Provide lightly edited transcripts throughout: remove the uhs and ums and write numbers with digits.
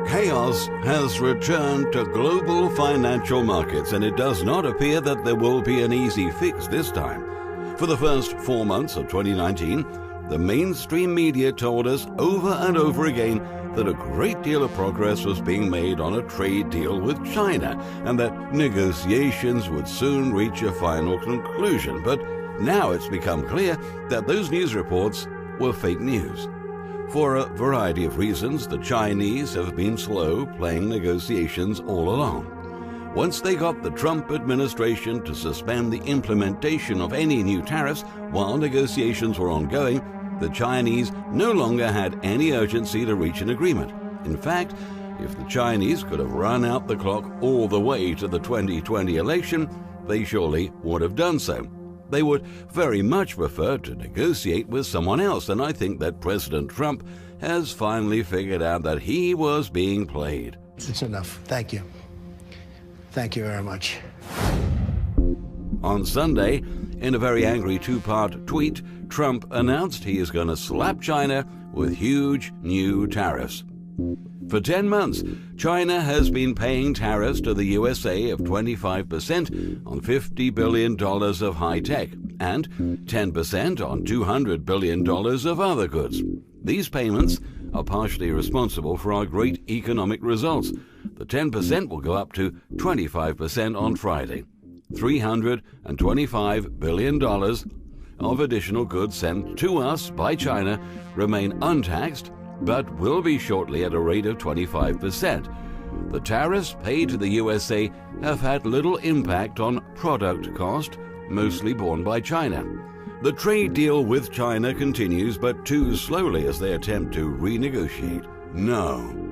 Chaos has returned to global financial markets, and it does not appear that there will be an easy fix this time. For the first 4 months of 2019, the mainstream media told us over and over again that a great deal of progress was being made on a trade deal with China and that negotiations would soon reach a final conclusion. But now it's become clear that those news reports were fake news. For a variety of reasons, the Chinese have been slow playing negotiations all along. Once they got the Trump administration to suspend the implementation of any new tariffs while negotiations were ongoing, the Chinese no longer had any urgency to reach an agreement. In fact, if the Chinese could have run out the clock all the way to the 2020 election, they surely would have done so. They would very much prefer to negotiate with someone else, and I think that President Trump has finally figured out that he was being played. It's enough. Thank you. Thank you very much. On Sunday, in a very angry two-part tweet, Trump announced he is going to slap China with huge new tariffs. For 10 months, China has been paying tariffs to the USA of 25% on $50 billion of high-tech and 10% on $200 billion of other goods. These payments are partially responsible for our great economic results. The 10% will go up to 25% on Friday. $325 billion of additional goods sent to us by China remain untaxed, but will be shortly at a rate of 25%. The tariffs paid to the USA have had little impact on product cost, mostly borne by China. The trade deal with China continues, but too slowly as they attempt to renegotiate. No.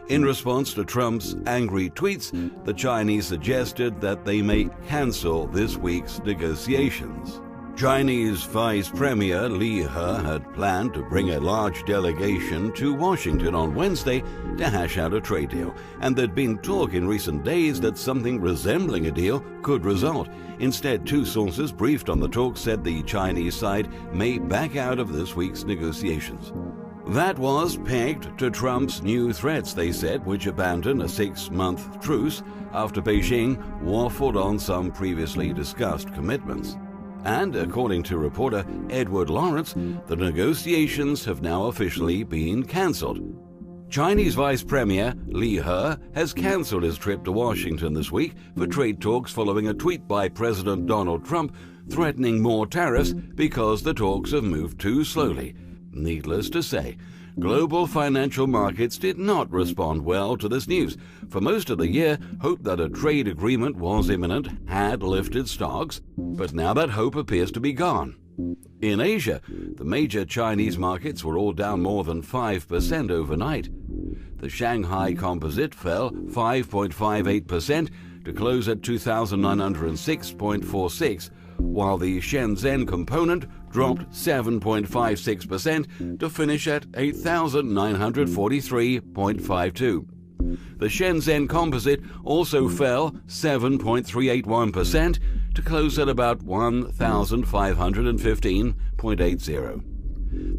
In response to Trump's angry tweets, the Chinese suggested that they may cancel this week's negotiations. Chinese Vice Premier Li He had planned to bring a large delegation to Washington on Wednesday to hash out a trade deal, and there'd been talk in recent days that something resembling a deal could result. Instead, two sources briefed on the talks said the Chinese side may back out of this week's negotiations. That was pegged to Trump's new threats, they said, which abandoned a 6-month truce after Beijing waffled on some previously discussed commitments. And according to reporter Edward Lawrence, the negotiations have now officially been cancelled. Chinese Vice Premier Li He has cancelled his trip to Washington this week for trade talks following a tweet by President Donald Trump threatening more tariffs because the talks have moved too slowly. Needless to say, global financial markets did not respond well to this news. For most of the year, hope that a trade agreement was imminent had lifted stocks, but now that hope appears to be gone. In Asia, the major Chinese markets were all down more than 5% overnight. The Shanghai Composite fell 5.58% to close at 2,906.46, while the Shenzhen Component dropped 7.56% to finish at 8,943.52. The Shenzhen Composite also fell 7.381% to close at about 1,515.80.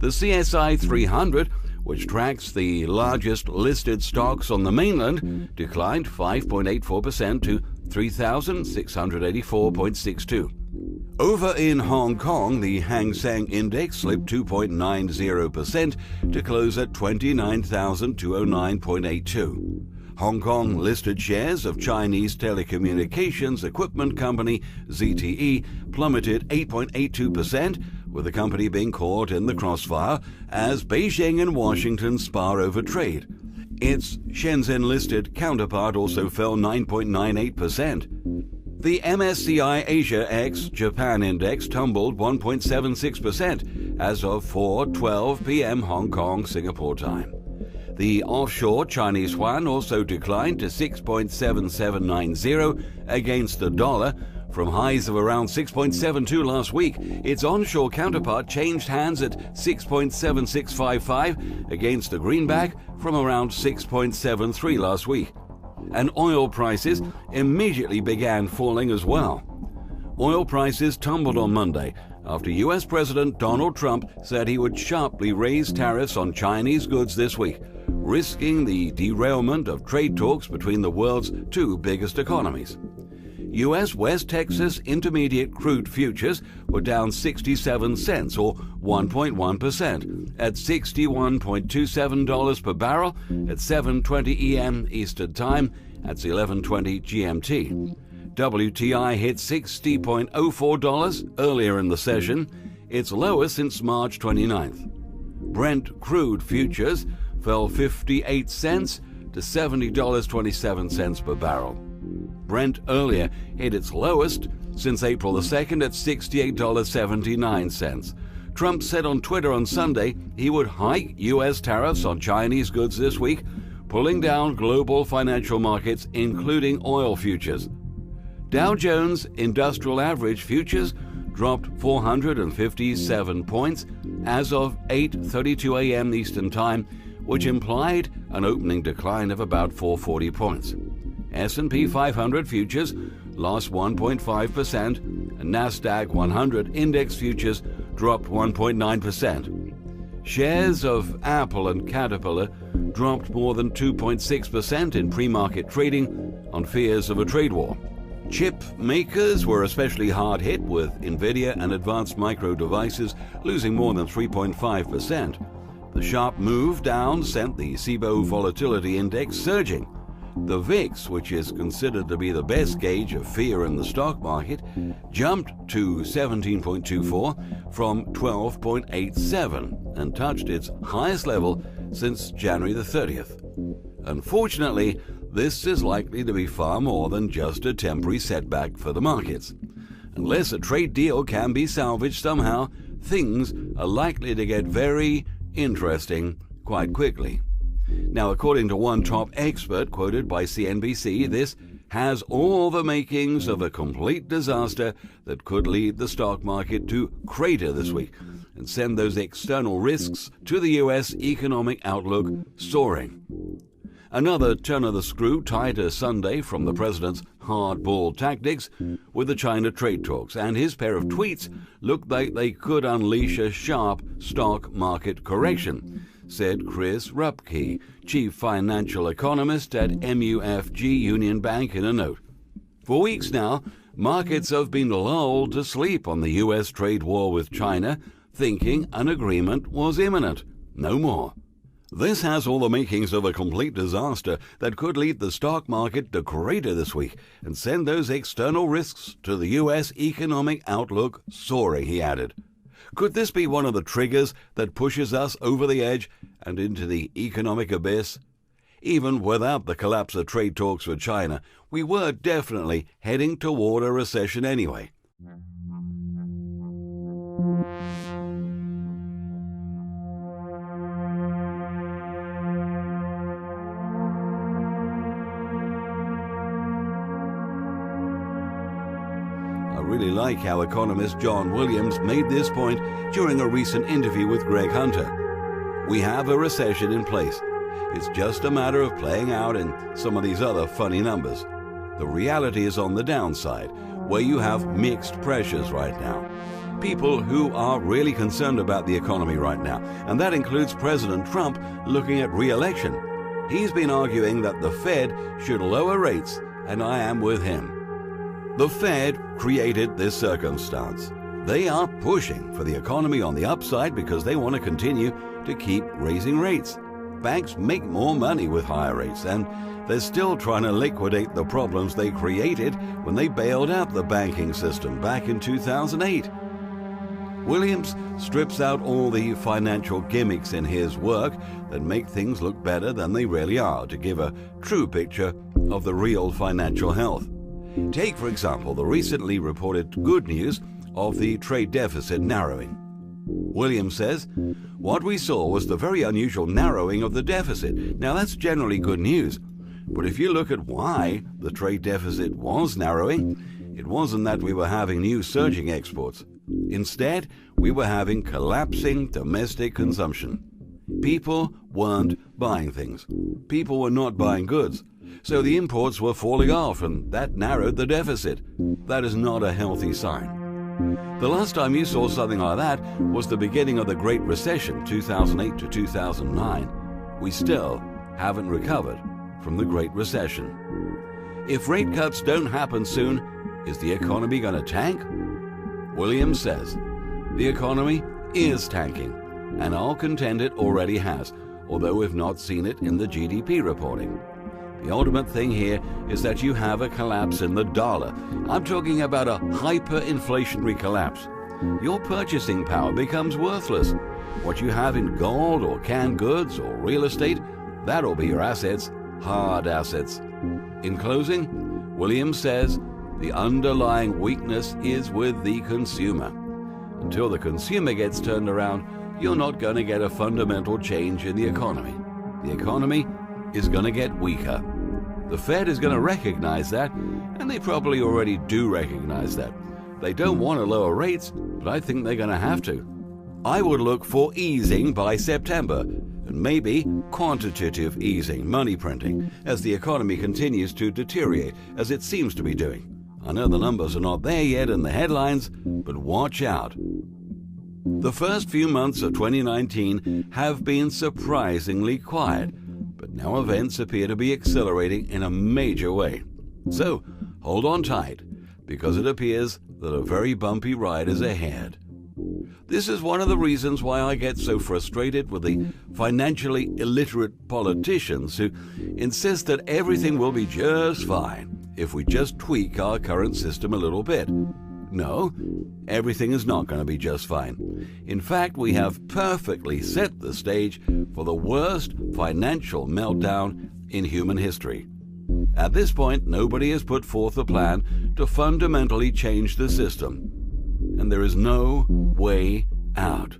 The CSI 300, which tracks the largest listed stocks on the mainland, declined 5.84% to 3,684.62. Over in Hong Kong, the Hang Seng Index slipped 2.90% to close at 29,209.82. Hong Kong listed shares of Chinese telecommunications equipment company ZTE plummeted 8.82%, with the company being caught in the crossfire as Beijing and Washington spar over trade. Its Shenzhen-listed counterpart also fell 9.98%. The MSCI Asia X Japan Index tumbled 1.76% as of 4:12 p.m. Hong Kong, Singapore time. The offshore Chinese yuan also declined to 6.7790 against the dollar, From highs of around 6.72 last week, its onshore counterpart changed hands at 6.7655 against the greenback from around 6.73 last week. And oil prices immediately began falling as well. Oil prices tumbled on Monday after U.S. President Donald Trump said he would sharply raise tariffs on Chinese goods this week, risking the derailment of trade talks between the world's two biggest economies. U.S. West Texas Intermediate crude futures were down 67 cents or 1.1% at $61.27 per barrel at 7:20 a.m. Eastern Time. That's 11:20 GMT. WTI hit $60.04 earlier in the session, its lowest since March 29th. Brent crude futures fell 58 cents to $70.27 per barrel. Brent earlier hit its lowest since April the 2nd at $68.79. Trump said on Twitter on Sunday he would hike U.S. tariffs on Chinese goods this week, pulling down global financial markets, including oil futures. Dow Jones Industrial Average futures dropped 457 points as of 8:32 a.m. Eastern Time, which implied an opening decline of about 440 points. S&P 500 futures lost 1.5%, and NASDAQ 100 index futures dropped 1.9%. Shares of Apple and Caterpillar dropped more than 2.6% in pre-market trading on fears of a trade war. Chip makers were especially hard hit, with Nvidia and Advanced Micro Devices losing more than 3.5%. The sharp move down sent the Cboe Volatility Index surging. The VIX, which is considered to be the best gauge of fear in the stock market, jumped to 17.24 from 12.87 and touched its highest level since January the 30th. Unfortunately, this is likely to be far more than just a temporary setback for the markets. Unless a trade deal can be salvaged somehow, things are likely to get very interesting quite quickly. Now, according to one top expert quoted by CNBC, this has all the makings of a complete disaster that could lead the stock market to crater this week and send those external risks to the U.S. economic outlook soaring. Another turn of the screw tied to Sunday from the president's hardball tactics with the China trade talks, and his pair of tweets looked like they could unleash a sharp stock market correction, said Chris Rupke, chief financial economist at MUFG Union Bank, in a note. For weeks now, markets have been lulled to sleep on the U.S. trade war with China, thinking an agreement was imminent. No more. This has all the makings of a complete disaster that could lead the stock market to crater this week and send those external risks to the U.S. economic outlook soaring, he added. Could this be one of the triggers that pushes us over the edge and into the economic abyss? Even without the collapse of trade talks with China, we were definitely heading toward a recession anyway. I really like how economist John Williams made this point during a recent interview with Greg Hunter. We have a recession in place. It's just a matter of playing out in some of these other funny numbers. The reality is on the downside, where you have mixed pressures right now. People who are really concerned about the economy right now, and that includes President Trump looking at re-election. He's been arguing that the Fed should lower rates, and I am with him. The Fed created this circumstance. They are pushing for the economy on the upside because they want to continue to keep raising rates. Banks make more money with higher rates, and they're still trying to liquidate the problems they created when they bailed out the banking system back in 2008. Williams strips out all the financial gimmicks in his work that make things look better than they really are to give a true picture of the real financial health. Take, for example, the recently reported good news of the trade deficit narrowing. Williams says, what we saw was the very unusual narrowing of the deficit. Now, that's generally good news. But if you look at why the trade deficit was narrowing, It wasn't that we were having new surging exports. Instead, we were having collapsing domestic consumption. People weren't buying things. People were not buying goods. So the imports were falling off, and that narrowed the deficit. That is not a healthy sign. The last time you saw something like that was the beginning of the Great Recession, 2008 to 2009. We still haven't recovered from the Great Recession. If rate cuts don't happen soon, is the economy going to tank? Williams says the economy is tanking, and I'll contend it already has, although we've not seen it in the GDP reporting. The ultimate thing here is that you have a collapse in the dollar. I'm talking about a hyperinflationary collapse. Your purchasing power becomes worthless. What you have in gold or canned goods or real estate, that'll be your assets, hard assets. In closing, Williams says the underlying weakness is with the consumer. Until the consumer gets turned around, you're not going to get a fundamental change in the economy. The economy is going to get weaker. The Fed is going to recognize that, and they probably already do recognize that. They don't want to lower rates, but I think they're going to have to. I would look for easing by September, and maybe quantitative easing, money printing, as the economy continues to deteriorate, as it seems to be doing. I know the numbers are not there yet in the headlines, but watch out. The first few months of 2019 have been surprisingly quiet, but now events appear to be accelerating in a major way. So, hold on tight, because it appears that a very bumpy ride is ahead. This is one of the reasons why I get so frustrated with the financially illiterate politicians who insist that everything will be just fine if we just tweak our current system a little bit. No, everything is not going to be just fine. In fact, we have perfectly set the stage for the worst financial meltdown in human history. At this point, nobody has put forth a plan to fundamentally change the system, and there is no way out.